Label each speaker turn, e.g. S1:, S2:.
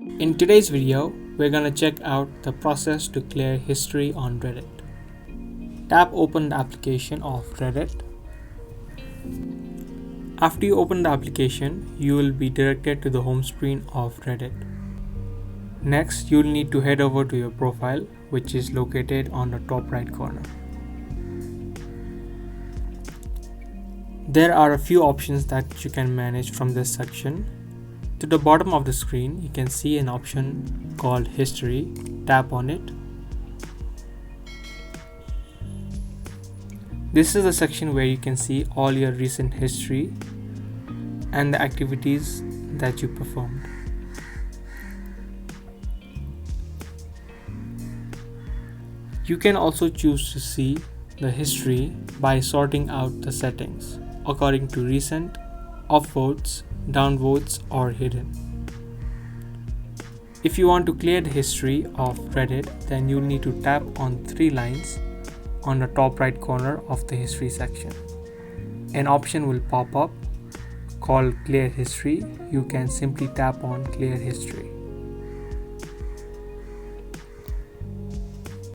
S1: In today's video, we're gonna check out the process to clear history on Reddit. Tap open the application of Reddit. After you open the application, you will be directed to the home screen of Reddit. Next, you'll need to head over to your profile, which is located on the top right corner. There are a few options that you can manage from this section. To the bottom of the screen, you can see an option called History. Tap on it. This is a section where you can see all your recent history and the activities that you performed. You can also choose to see the history by sorting out the settings according to recent, upvotes, downvotes, or hidden. If you want to clear the history of Reddit, then you'll need to tap on 3 lines on the top right corner of the history section. An option will pop up called Clear History. You can simply tap on Clear History.